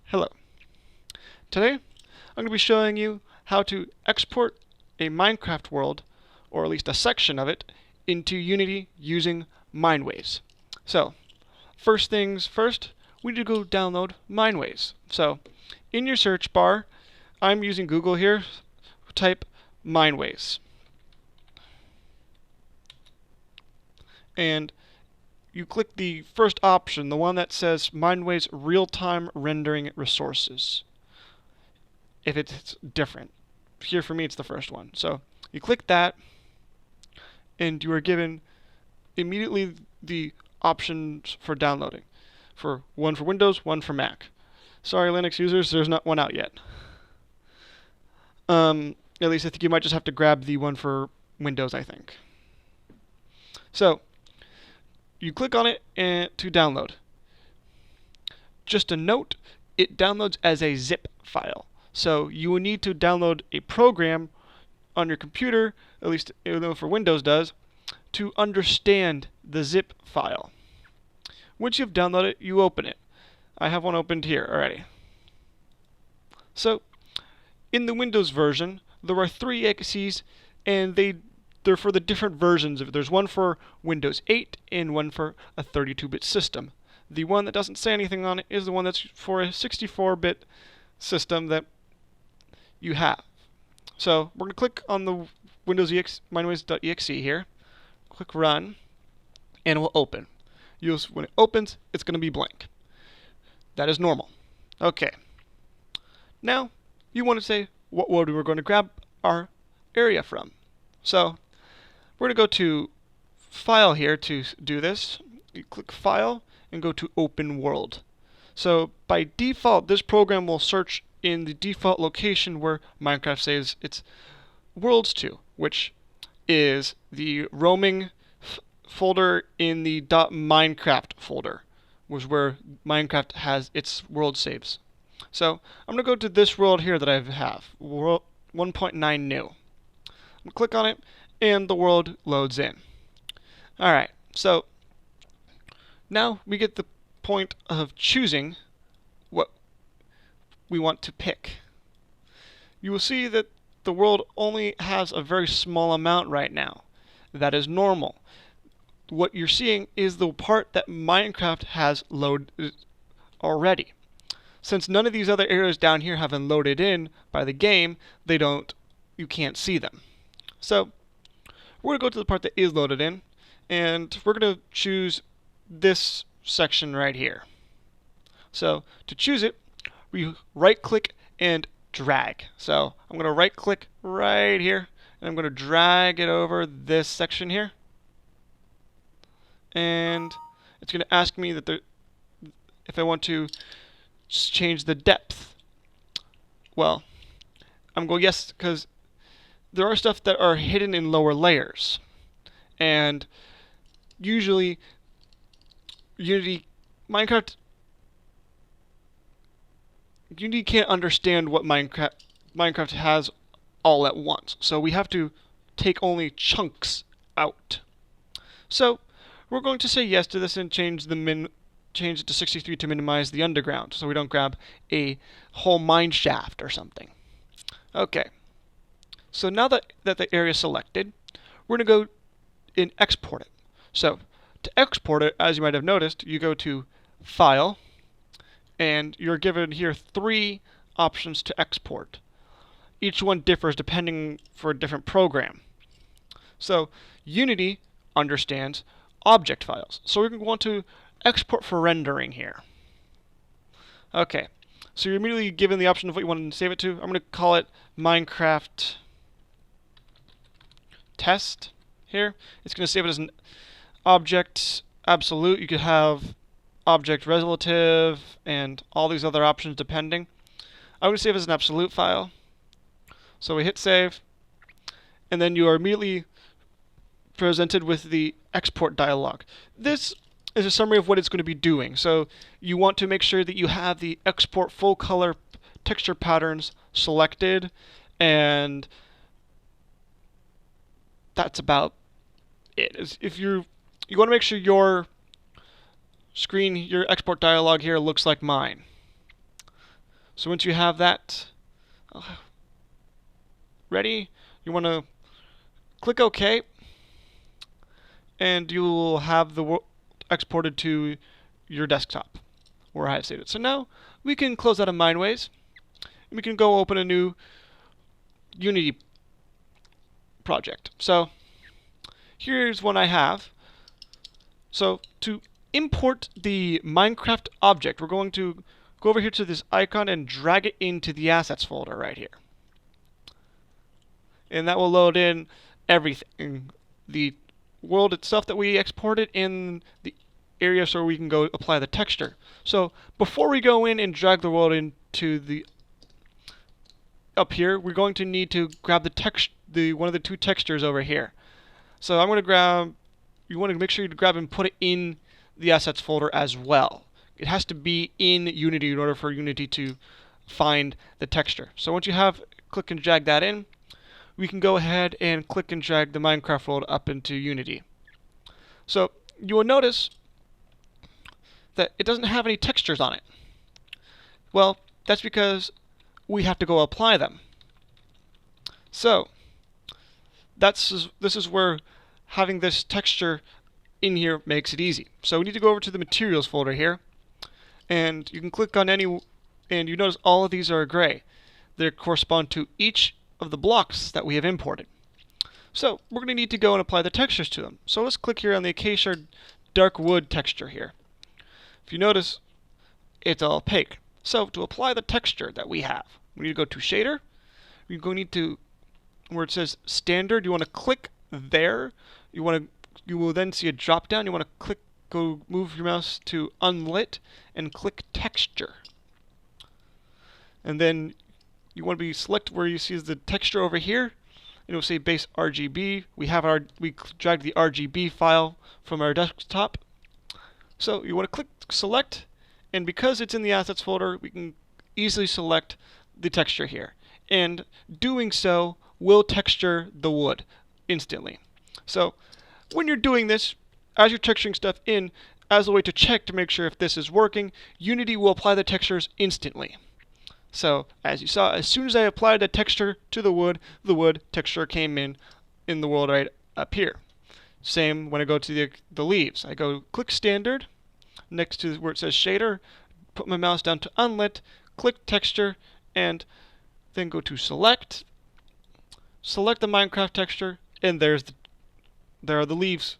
Hello. Today I'm going to be showing you how to export a Minecraft world, or at least a section of it, into Unity using Mineways. So, first things first, we need to go download Mineways. So, in your search bar, I'm using Google here, type Mineways. And you click the first option, the one that says Mineways Real-Time Rendering Resources, if it's different. Here for me it's the first one. So you click that and you are given immediately the options for downloading. For one for Windows, one for Mac. Sorry Linux users, there's not one out yet. At least I think you might just have to grab the one for Windows, I think. So you click on it to download. Just a note, it downloads as a zip file. So you will need to download a program on your computer, at least for Windows does, to understand the zip file. Once you've downloaded it, you open it. I have one opened here already. So in the Windows version, there are 3 exes, and they're for the different versions of it. There's one for Windows 8 and one for a 32-bit system. The one that doesn't say anything on it is the one that's for a 64-bit system that you have. So we're going to click on the Windows Mineways.exe here, click Run, and it will open. When it opens, it's going to be blank. That is normal. Okay. Now, you want to say what world we're going to grab our area from. So we're going to go to File here to do this. You click File and go to Open World. So by default, this program will search in the default location where Minecraft saves its worlds to, which is the roaming folder in the .minecraft folder, which is where Minecraft has its world saves. So I'm going to go to this world here that I have, world 1.9 new. I'm going to click on it, and the world loads in. Alright, so now we get the point of choosing what we want to pick. You will see that the world only has a very small amount right now. That is normal. What you're seeing is the part that Minecraft has loaded already. Since none of these other areas down here have been loaded in by the game, you can't see them. So we're going to go to the part that is loaded in, and we're going to choose this section right here. So to choose it, we right click and drag. So I'm going to right click right here, and I'm going to drag it over this section here. And it's going to ask me that if I want to change the depth. Well, I'm going yes, because there are stuff that are hidden in lower layers. And usually Unity can't understand what Minecraft has all at once. So we have to take only chunks out. So we're going to say yes to this and change it to 63 to minimize the underground, so we don't grab a whole mine shaft or something. Okay. So now that the area is selected, we're going to go and export it. So to export it, as you might have noticed, you go to File, and you're given here 3 options to export. Each one differs depending for a different program. So Unity understands object files. So we're going to want to export for rendering here. Okay, so you're immediately given the option of what you want to save it to. I'm going to call it Minecraft Test here. It's going to save it as an object absolute. You could have object relative and all these other options depending. I'm going to save it as an absolute file. So we hit save, and then you are immediately presented with the export dialog. This is a summary of what it's going to be doing. So you want to make sure that you have the export full color texture patterns selected, and that's about it. If you want to make sure your export dialog here looks like mine. So once you have that ready, you want to click OK, and you will have the world exported to your desktop where I have saved it. So now we can close out of Mindways, and we can go open a new Unity project. So here's one I have. So to import the Minecraft object, we're going to go over here to this icon and drag it into the assets folder right here. And that will load in everything. The world itself that we exported in the area so we can go apply the texture. So before we go in and drag the world into the up here, we're going to need to grab the one of the two textures over here. So I'm going to grab, you want to make sure you grab and put it in the assets folder as well. It has to be in Unity in order for Unity to find the texture. So once you have, click and drag that in, we can go ahead and click and drag the Minecraft world up into Unity. So you will notice that it doesn't have any textures on it. Well, that's because we have to go apply them. So this is where having this texture in here makes it easy. So we need to go over to the materials folder here, and you can click on any, and you notice all of these are gray. They correspond to each of the blocks that we have imported. So we're going to need to go and apply the textures to them. So let's click here on the Acacia Dark Wood texture here. If you notice, it's all opaque. So to apply the texture that we have, we need to go to Shader. We're going to need to, where it says Standard, you want to click there. You will then see a drop down. You want to move your mouse to Unlit and click Texture. And then you want to select where you see the texture over here. It will say Base RGB. We dragged the RGB file from our desktop. So you want to click Select, and because it's in the Assets folder, we can easily select the texture here. And doing so will texture the wood instantly. So when you're doing this, as you're texturing stuff in, as a way to check to make sure if this is working, Unity will apply the textures instantly. So as you saw, as soon as I applied the texture to the wood texture came in the world right up here. Same when I go to the leaves. I go click Standard, next to where it says Shader, put my mouse down to Unlit, click Texture, and then go to Select, select the Minecraft texture, and there are the leaves.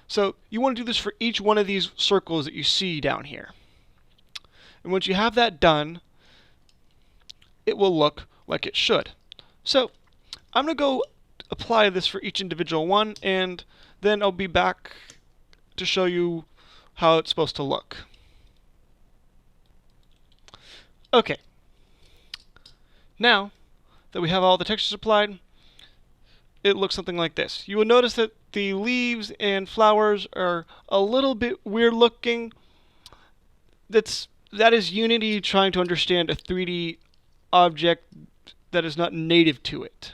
So you want to do this for each one of these circles that you see down here. And once you have that done, it will look like it should. So I'm going to go apply this for each individual one, and then I'll be back to show you how it's supposed to look. Okay. Now that we have all the textures applied, it looks something like this. You will notice that the leaves and flowers are a little bit weird looking. That is Unity trying to understand a 3D object that is not native to it.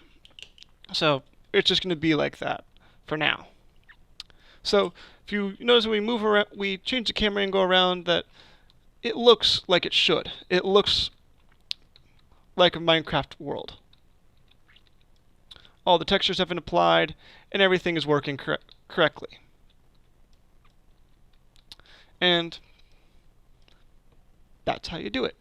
So it's just going to be like that for now. So if you notice when we move around, we change the camera and go around, that it looks like it should. It looks like a Minecraft world. All the textures have been applied and everything is working correctly. And that's how you do it.